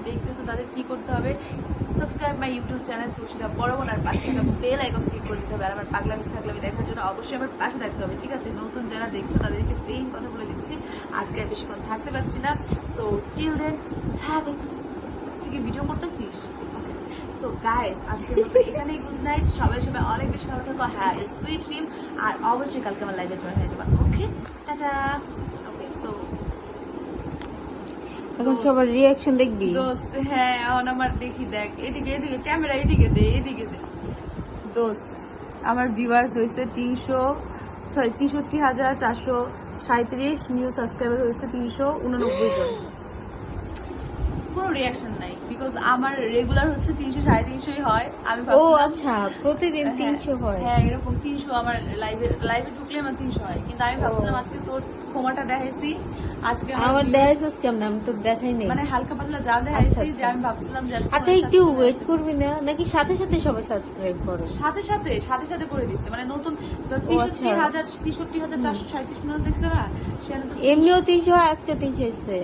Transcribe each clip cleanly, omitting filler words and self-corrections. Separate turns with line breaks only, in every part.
দেখতেছো তাদের কি করতে হবে, সাবস্ক্রাইব মাই ইউটিউব চ্যানেল তুলসীরা বড় আর পাশে থাকা বেল আইকন ক্লিক করে দিতে হবে। আর আমার পাগলামি ছাগলামি দেখার জন্য অবশ্যই আমার পাশে থাকতে হবে, ঠিক আছে? নতুন যারা দেখছো তাদেরকে সেম কথা বলে দিচ্ছি, আজকে আর বেশিক্ষণ থাকতে পারছি না। সো টিল দেন হ্যাভিংস, তুই কি ভিডিও করতেছিস? সো গাইস, আজকের মতো এখানেই গুড নাইট। সবাই অনেক বেশি ভালো থাকো, হ্যাঁ সুইট ড্রিম। আর অবশ্যই কালকে আমার লাইভে জয়েন হয়ে যাবে। ওকে, টাটা। ওকে, সো
এখন সবার রিয়াকশন দেখবি
দোস্ত, হ্যাঁ এখন আমার দেখি, দেখ এদিকে এদিকে ক্যামেরা এদিকে দে, এদিকে দে দোস্ত। আমার ভিউয়ার্স হয়েছে 63,437, নিউ সাবস্ক্রাইবার হয়েছে 389 জন। কোনো রিয়াকশন নাই, বিকজ আমার রেগুলার হচ্ছে 300 350 হয়। আমি
ও আচ্ছা, প্রতিদিন 300 হয়?
হ্যাঁ, এরকম 300 আমার লাইভে ঢুকলে আমার 300 হয়। কিন্তু আমি ভাবছিলাম আজকে তোর ক্ষমাটা দেখাইছি, আজকে
আমার দেখাইছিস কেমন? আমি তো দেখাই নাই।
মানে হালকা পাতলা যা দেখাইছি, যে আমি ভাবছিলাম যে
আচ্ছা একটু ওয়েট করবি না নাকি সাথে সাথে সবাই সাবস্ক্রাইব করে?
সাথে করে দিচ্ছে, মানে নতুন 63,437 মিনিট দেখছে না, সেখানে তো
এমনিও 300 হয়, আজকে 300 এসছে।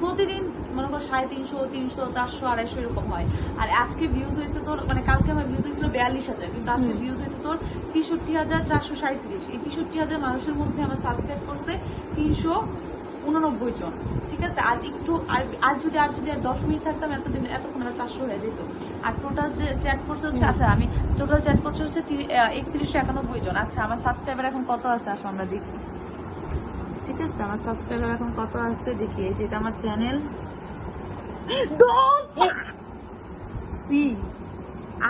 প্রতিদিন মনে করো 350, 300, 400, 250 এরকম হয়। আর আজকে ভিউজ হয়েছে তোর, মানে কালকে আমার ভিউজ হয়েছিল 42,000, কিন্তু আজকে ভিউজ হয়েছে তোর 63,437। এই 63,000 মানুষের মধ্যে আমার সাবস্ক্রাইব করছে 389 জন, ঠিক আছে? আর একটু আর যদি 10 মিনিট থাকতাম এতক্ষণ আমার 400 হয়ে যেত। আর টোটাল যে চ্যাট করছে হচ্ছে, আচ্ছা আমি টোটাল চ্যাট করছে হচ্ছে 3191 জন। আচ্ছা আমার সাবস্ক্রাইবার এখন কত আছে আসো আমরা দেখি, ঠিক আছে? আমার সাবস্ক্রাইবার এখন কত আছে দেখি। এই যেটা আমার চ্যানেল,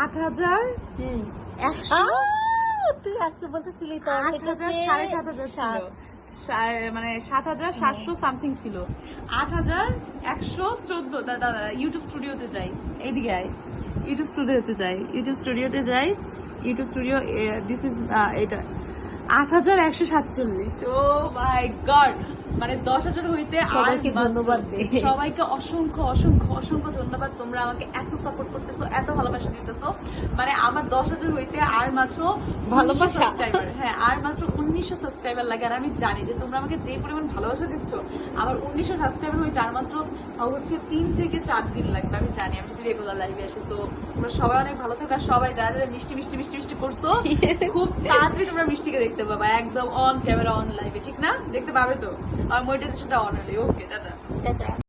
8,000,
তুই আজকে বলতেছিলি তো
8,000, 7,500 ছিল, মানে 7,700 সামথিং ছিল। 8,114। দাদা ইউটিউব স্টুডিওতে যাই, এইদিকে আয়, ইউটিউব স্টুডিওতে যাই, ইউটিউব স্টুডিও, দিস ইজ এটা 8,147। ও মাই গড, মানে 10,000 হইতে
সবাইকে ধন্যবাদ দে।
সবাইকে অসংখ্য ধন্যবাদ। তোমরা আমাকে এত সাপোর্ট করতেছো, এত ভালোবাসা দিতেছো। মানে আমার 10,000 হইতে আর মাত্র
ভালোবাসা
সাবস্ক্রাইবার, হ্যাঁ আর মাত্র 1900 সাবস্ক্রাইবার লাগে। আর আমি জানি যে তোমরা আমাকে যে পরিমাণ ভালোবাসা দিচ্ছ, আমার 1900 সাবস্ক্রাইবার হইতে আর মাত্র হচ্ছে 3 থেকে 4 দিন লাগবে। আমি জানি, আমি যদি রেগুলার লাইভে আসি। সো তোমরা সবাই অনেক ভালো থাকো। আর সবাই যারা যারা মিষ্টি করছো, খুব তাড়াতাড়ি তোমরা মিষ্টিকে দেখতে পাবা একদম অন ক্যামেরা, অন লাইভে, ঠিক না? দেখতে পাবে তো, আর মনিটাইজেশনটা অন হলে। ওকে, টাটা।